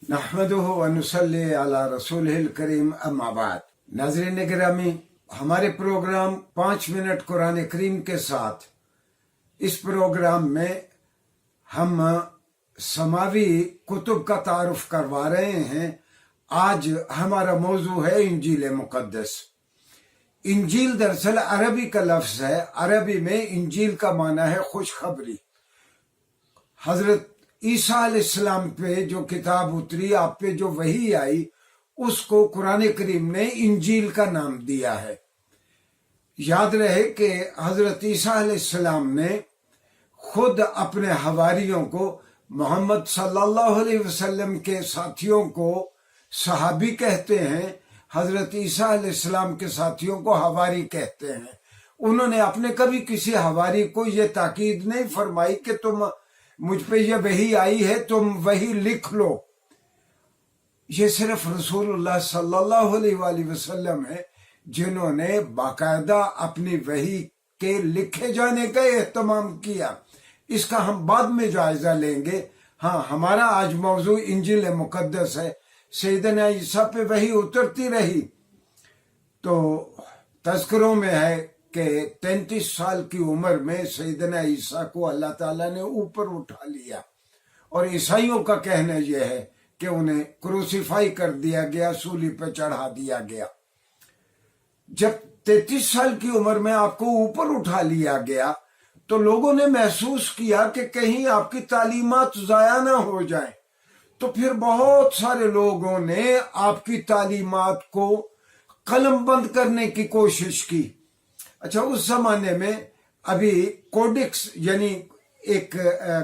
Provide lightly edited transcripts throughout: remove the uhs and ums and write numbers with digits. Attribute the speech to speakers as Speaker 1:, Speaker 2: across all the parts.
Speaker 1: नहमदुहु व नुसल्ली अला रसूलिहिल करीम अम्मा बाद। नाज़रीन गिरामी, हमारे प्रोग्राम 5 मिनट कुरान करीम के साथ, इस प्रोग्राम में हम समावी कुतुब का तारुफ करवा रहे हैं। आज हमारा मौजू है इंजील मुकद्दस। इंजील दरअसल अरबी का लफ्ज है। अरबी में इंजील का माना है खुशखबरी। हजरत ईसा अलैहिस्सलाम पे जो किताब उतरी, आप पे जो वही आई, उसको कुरान करीम ने इंजील का नाम दिया है। याद रहे कि हजरत ईसा अलैहिस्सलाम ने खुद अपने हवारियों को, मोहम्मद सल्लल्लाहु अलैहि वसल्लम के साथियों को सहाबी कहते हैं, हजरत ईसा अलैहिस्सलाम के साथियों को हवारी कहते हैं। उन्होंने अपने कभी किसी हवारी को ये ताकीद नहीं फरमाई कि तुम मुझ पे ये वही आई है, तुम वही लिख लो। ये सिर्फ रसूलुल्लाह सल्लल्लाहु अलैहि वसल्लम है जिन्होंने बाकायदा अपनी वही के लिखे जाने का एहतमाम किया। इसका हम बाद में जायजा लेंगे। हाँ, हमारा आज मौजू इंजील मुकद्दस है। सैयदना ईसा पे वही उतरती रही। तो तज़किरों में है कि 33 साल की उम्र में सैयदना ईसा को अल्लाह ताला ने ऊपर उठा लिया, और ईसाइयों का कहना यह है कि उन्हें क्रूसीफाई कर दिया गया, सूली पर चढ़ा दिया गया। जब 33 साल की उम्र में आपको ऊपर उठा लिया गया तो लोगों ने महसूस किया कि कहीं आपकी तालीमात जाया ना हो जाए। तो फिर बहुत सारे लोगों ने आपकी तालीमात को कलमबंद करने की कोशिश की। अच्छा, उस जमाने में अभी कोडिक्स यानी एक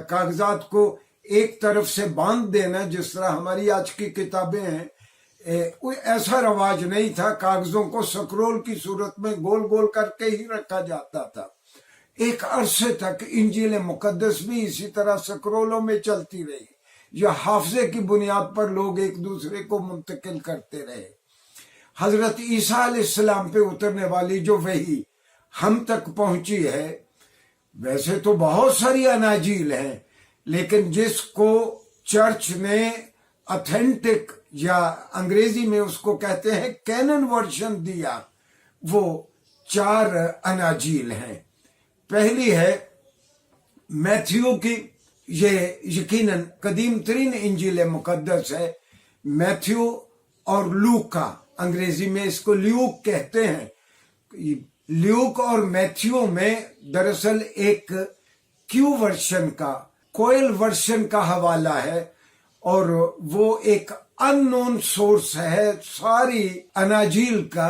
Speaker 1: कागजात को एक तरफ से बांध देना, जिस तरह हमारी आज की किताबें हैं, कोई ऐसा रवाज नहीं था। कागजों को स्क्रोल की सूरत में गोल गोल करके ही रखा जाता था। एक अरसे तक इंजील मुकद्दस भी इसी तरह स्क्रोलों में चलती रही, या हाफजे की बुनियाद पर लोग एक दूसरे को मुंतकिल करते रहे। हजरत ईसा अलैहिस्सलाम पे उतरने वाली जो वही हम तक पहुंची है, वैसे तो बहुत सारी अनाजील हैं, लेकिन जिसको चर्च ने ऑथेंटिक, या अंग्रेजी में उसको कहते हैं कैनन वर्जन दिया, वो 4 अनाजील हैं। पहली है मैथ्यू की। ये यकीनन कदीम तरीन इंजील मुकद्दस है। मैथ्यू और लूक का, अंग्रेजी में इसको ल्यूक कहते हैं। ल्यूक और मैथ्यू में दरअसल एक क्यू वर्शन का, कोयल वर्शन का हवाला है, और वो एक अननोन सोर्स है सारी अनाजील का,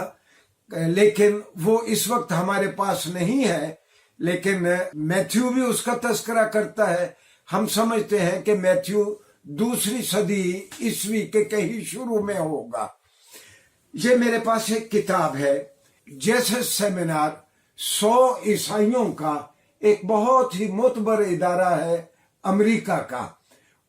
Speaker 1: लेकिन वो इस वक्त हमारे पास नहीं है। लेकिन मैथ्यू भी उसका तस्करा करता है। हम समझते हैं कि मैथ्यू 2री सदी ईस्वी के कहीं शुरू में होगा। ये मेरे पास एक किताब है, जैसे सेमिनार 100 ईसाइयों का एक बहुत ही मोतबर इदारा है अमेरिका का।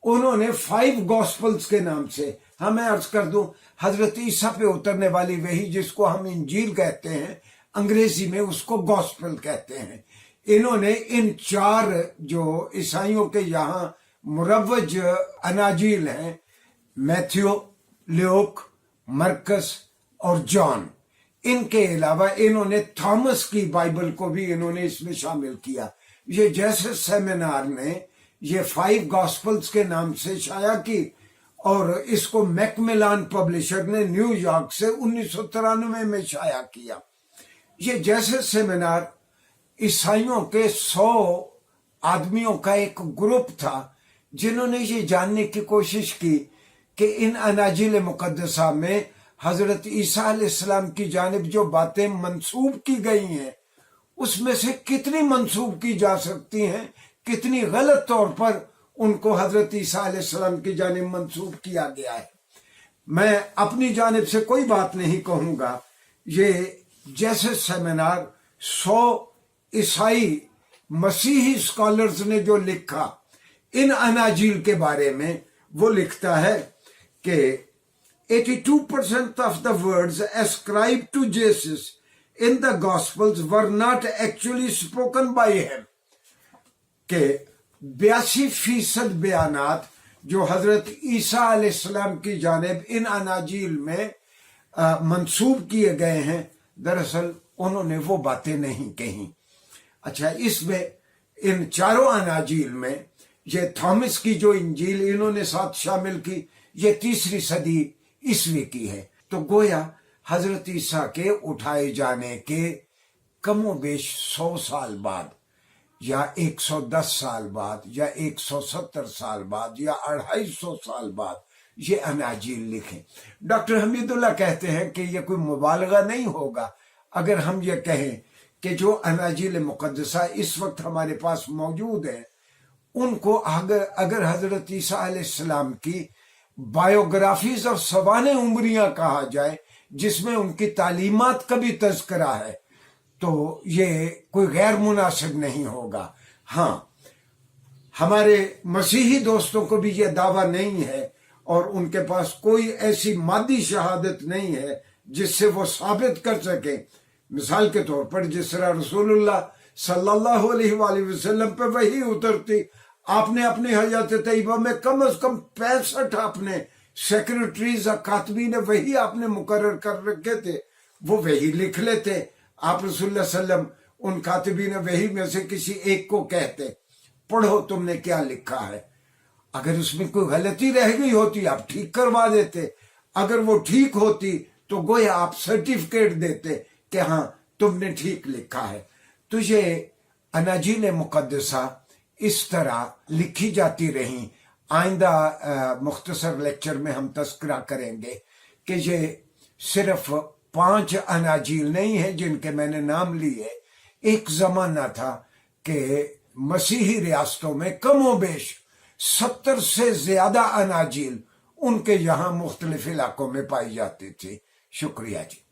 Speaker 1: उन्होंने 5 गॉस्पल्स के नाम से, मैं अर्ज कर दूं, हजरत ईसा पे उतरने वाली वही जिसको हम इंजील कहते हैं, अंग्रेजी में उसको गॉस्पल कहते हैं। इन्होंने इन 4 जो ईसाइयों के यहाँ मुरव्वज अनाजील हैं, मैथ्यू, ल्यूक, मरकस और जॉन, इनके अलावा इन्होंने थॉमस की बाइबल को भी इन्होंने इसमें शामिल किया। ये जैसे सेमिनार ने ये 5 गॉस्पल्स के नाम से शाया की, और इसको मैकमिलान पब्लिशर ने न्यूयॉर्क से 1993 में शाया किया। ये जैसे सेमिनार ईसाइयों के 100 आदमियों का एक ग्रुप था जिन्होंने ये जानने की कोशिश की कि इन अनाजील मुकद्दसा में हजरत ईसा अलैहिस्सलाम की जानिब जो बातें मंसूब की गई हैं, उसमें से कितनी मंसूब की जा सकती हैं, कितनी गलत तौर पर उनको हजरत ईसा अलैहिस्सलाम की जानिब मंसूब किया गया है। मैं अपनी जानिब से कोई बात नहीं कहूंगा। ये जैसे सेमिनार 100 ईसाई मसीही स्कॉलर्स ने जो लिखा इन अनाजील के बारे में, वो लिखता है कि 82% of the words ascribed to Jesus in the Gospels were not actually spoken by him. के 82% बयानात جو حضرت عیسیٰ علیہ السلام کی جانب ان اناجیل میں منسوب کیے گئے ہیں، دراصل انہوں نے وہ باتیں نہیں کہیں۔ اچھا، اس میں ان چاروں اناجیل میں یہ تھامس کی جو انجیل انہوں نے ساتھ شامل کی، یہ 3 صدی عیسوی کی ہے۔ تو گویا حضرت عیسیٰ کے اٹھائے جانے کے کم و بیش 100 سال بعد یا 110 سال بعد یا 170 سال بعد یا 250 سال بعد یہ اناجیل لکھیں۔ ڈاکٹر حمید اللہ کہتے ہیں کہ یہ کوئی مبالغہ نہیں ہوگا اگر ہم یہ کہیں کہ جو اناجیل مقدسہ اس وقت ہمارے پاس موجود ہیں، ان کو اگر حضرت عیسیٰ علیہ السلام کی بایوگرافیز اور سوانح عمریاں کہا جائے جس میں ان کی تعلیمات کا بھی تذکرہ ہے، تو یہ کوئی غیر مناسب نہیں ہوگا۔ ہاں، ہمارے مسیحی دوستوں کو بھی یہ دعویٰ نہیں ہے اور ان کے پاس کوئی ایسی مادی شہادت نہیں ہے جس سے وہ ثابت کر سکیں۔ مثال کے طور پر جس طرح رسول اللہ صلی اللہ علیہ وآلہ وسلم پہ وحی اترتی، آپ نے اپنی حیات طیبہ میں کم از کم 65 اپنے سیکرٹریز اور کاتبین وحی آپ نے مقرر کر رکھے تھے، وہ وحی لکھ لیتے۔ آپ رسول اللہ صلی اللہ علیہ وسلم ان کاتبین وحی میں سے کسی ایک کو کہتے، پڑھو تم نے کیا لکھا ہے۔ اگر اس میں کوئی غلطی رہ گئی ہوتی آپ ٹھیک کروا دیتے، اگر وہ ٹھیک ہوتی تو گویا آپ سرٹیفکیٹ دیتے کہ ہاں تم نے ٹھیک لکھا ہے۔ تو یہ اناجیل مقدسہ اس طرح لکھی جاتی رہیں۔ آئندہ مختصر لیکچر میں ہم تذکرہ کریں گے کہ یہ صرف 5 اناجیل نہیں ہیں جن کے میں نے نام لیے۔ ایک زمانہ تھا کہ مسیحی ریاستوں میں کم و بیش 70 سے زیادہ اناجیل ان کے یہاں مختلف علاقوں میں پائی جاتی تھی۔ شکریہ جی۔